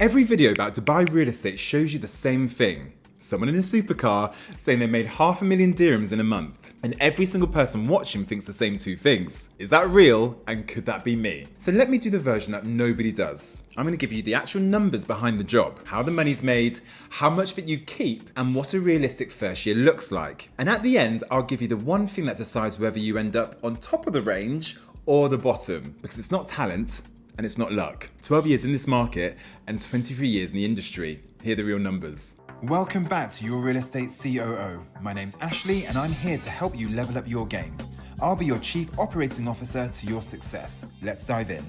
Every video about Dubai real estate shows you the same thing. Someone in a supercar saying they made $500,000 dirhams in a month. And every single person watching thinks the same two things. Is that real? And could that be me? So let me do the version that nobody does. I'm going to give you the actual numbers behind the job, how the money's made, how much of it you keep, and what a realistic first year looks like. And at the end, I'll give you the one thing that decides whether you end up on top of the range or the bottom, because it's not talent and it's not luck. 12 years in this market and 23 years in the industry. Here are the real numbers. Welcome back to Your Real Estate COO. My name's Ashley and I'm here to help you level up your game. I'll be your Chief Operating Officer to your success. Let's dive in.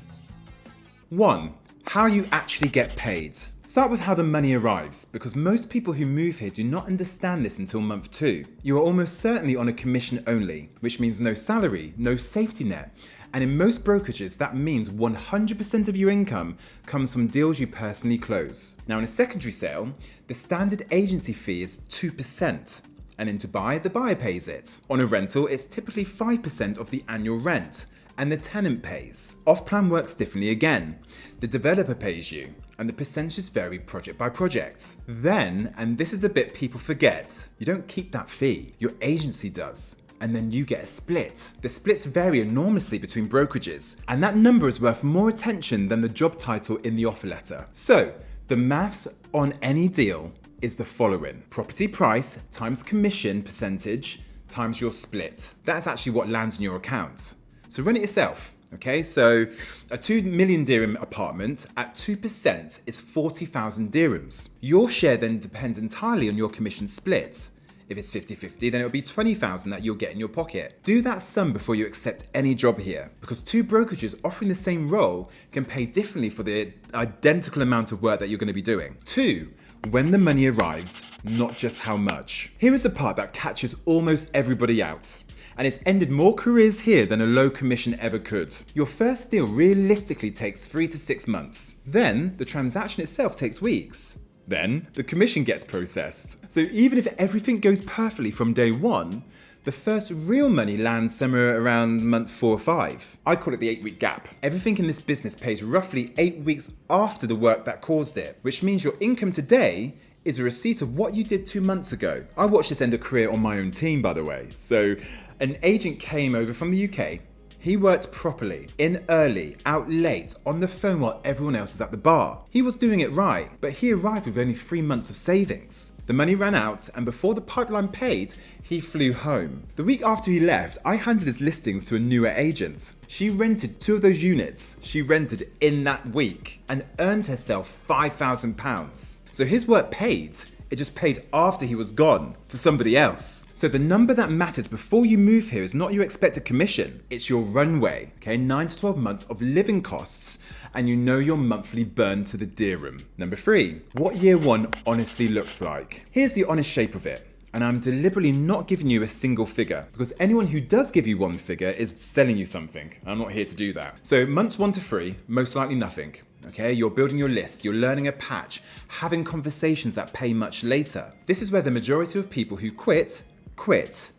1. How you actually get paid. Start with how the money arrives, because most people who move here do not understand this until month 2. You are almost certainly on a commission only, which means no salary, no safety net. And in most brokerages, that means 100% of your income comes from deals you personally close. Now, in a secondary sale, the standard agency fee is 2%. And in Dubai, the buyer pays it. On a rental, it's typically 5% of the annual rent, and the tenant pays. Off-plan works differently again. The developer pays you, and the percentages vary project by project. Then, and this is the bit people forget, you don't keep that fee, your agency does. And then you get a split. The splits vary enormously between brokerages, and that number is worth more attention than the job title in the offer letter. So, the maths on any deal is the following: property price times commission percentage times your split. That's actually what lands in your account. So run it yourself. Okay, so a 2 million dirham apartment at 2% is 40,000 dirhams. Your share then depends entirely on your commission split. If it's 50-50, then it'll be 20,000 that you'll get in your pocket. Do that sum before you accept any job here, because two brokerages offering the same role can pay differently for the identical amount of work that you're going to be doing. 2. When the money arrives, not just how much. Here is the part that catches almost everybody out. And it's ended more careers here than a low commission ever could. Your first deal realistically takes 3 to 6 months. Then the transaction itself takes weeks. Then the commission gets processed. So even if everything goes perfectly from day 1, the first real money lands somewhere around month 4 or 5. I call it the 8-week gap. Everything in this business pays roughly 8 weeks after the work that caused it, which means your income today is a receipt of what you did 2 months ago. I watched this end a career on my own team, by the way. So an agent came over from the UK. He worked properly, in early, out late, on the phone while everyone else was at the bar. He was doing it right, but he arrived with only 3 months of savings. The money ran out, and before the pipeline paid, he flew home. The week after he left, I handed his listings to a newer agent. She rented 2 of those units she rented in that week and earned herself £5,000. So his work paid. It just paid after he was gone to somebody else. So the number that matters before you move here is not your expected commission, it's your runway, okay? 9 to 12 months of living costs, and you know your monthly burn to the dirham. Number 3, what year 1 honestly looks like. Here's the honest shape of it. And I'm deliberately not giving you a single figure, because anyone who does give you one figure is selling you something. I'm not here to do that. So months 1 to 3, most likely nothing. Okay, you're building your list, you're learning a patch, having conversations that pay much later. This is where the majority of people who quit.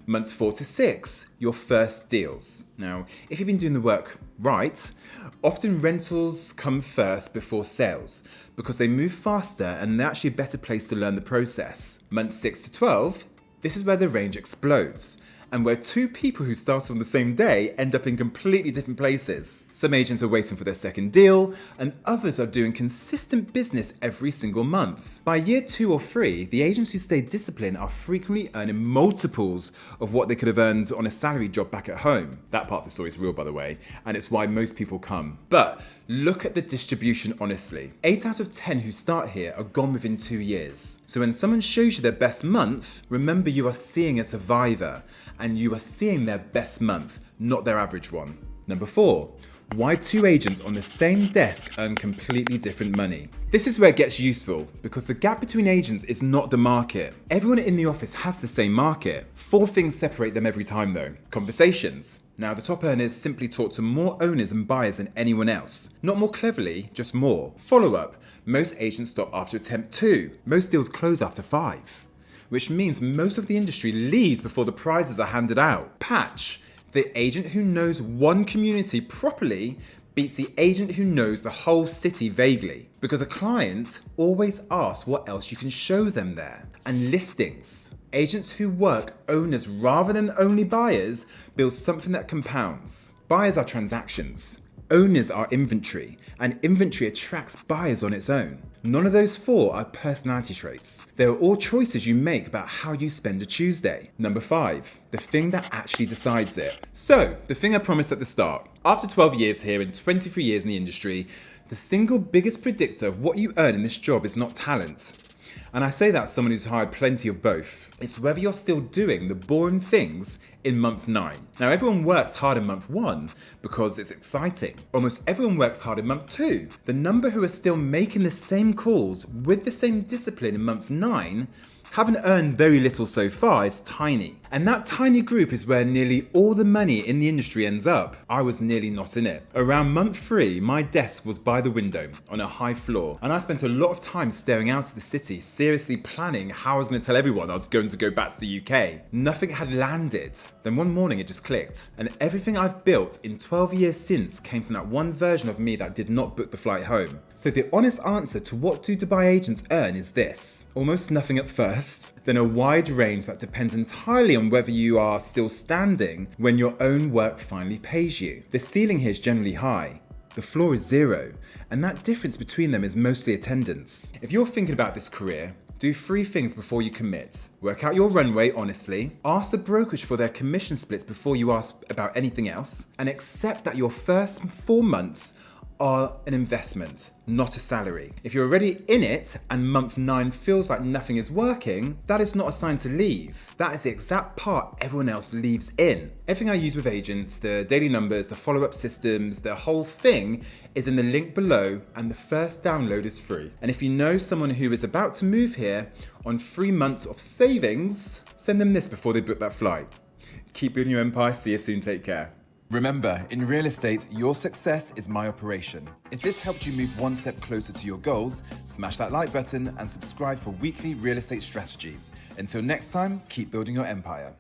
Months 4 to 6, your first deals. Now, if you've been doing the work right, often rentals come first before sales because they move faster and they're actually a better place to learn the process. Months 6 to 12, this is where the range explodes, and where 2 people who started on the same day end up in completely different places. Some agents are waiting for their second deal, and others are doing consistent business every single month. By year 2 or 3, the agents who stay disciplined are frequently earning multiples of what they could have earned on a salary job back at home. That part of the story is real, by the way, and it's why most people come. But look at the distribution honestly. 8 out of 10 who start here are gone within 2 years. So when someone shows you their best month, remember you are seeing a survivor, and you are seeing their best month, not their average one. Number 4, why 2 agents on the same desk earn completely different money. This is where it gets useful, because the gap between agents is not the market. Everyone in the office has the same market. 4 things separate them every time though. Conversations. Now, the top earners simply talk to more owners and buyers than anyone else. Not more cleverly, just more. Follow-up. Most agents stop after attempt 2. Most deals close after 5. Which means most of the industry leaves before the prizes are handed out. Patch. The agent who knows one community properly beats the agent who knows the whole city vaguely, because a client always asks what else you can show them there. And listings. Agents who work owners rather than only buyers build something that compounds. Buyers are transactions. Owners are inventory, and inventory attracts buyers on its own. None of those four are personality traits. They are all choices you make about how you spend a Tuesday. Number 5, the thing that actually decides it. So, the thing I promised at the start. After 12 years here and 23 years in the industry, the single biggest predictor of what you earn in this job is not talent. And I say that as someone who's hired plenty of both. It's whether you're still doing the boring things in month 9. Now, everyone works hard in month 1 because it's exciting. Almost everyone works hard in month 2. The number who are still making the same calls with the same discipline in month 9 haven't earned very little so far is tiny. And that tiny group is where nearly all the money in the industry ends up. I was nearly not in it. Around month 3, my desk was by the window on a high floor, and I spent a lot of time staring out at the city, seriously planning how I was going to tell everyone I was going to go back to the UK. Nothing had landed. Then one morning it just clicked, and everything I've built in 12 years since came from that one version of me that did not book the flight home. So the honest answer to what do Dubai agents earn is this: almost nothing at first, then a wide range that depends entirely on whether you are still standing when your own work finally pays you. The ceiling here is generally high. The floor is 0, and that difference between them is mostly attendance. If you're thinking about this career, do 3 things before you commit. Work out your runway honestly, ask the brokerage for their commission splits before you ask about anything else, and accept that your first 4 months are an investment, not a salary. If you're already in it and month 9 feels like nothing is working, that is not a sign to leave. That is the exact part everyone else leaves in. Everything I use with agents, the daily numbers, the follow-up systems, the whole thing is in the link below, and the first download is free. And if you know someone who is about to move here on 3 months of savings, send them this before they book that flight. Keep building your empire. See you soon. Take care. Remember, in real estate, your success is my operation. If this helped you move one step closer to your goals, smash that like button and subscribe for weekly real estate strategies. Until next time, keep building your empire.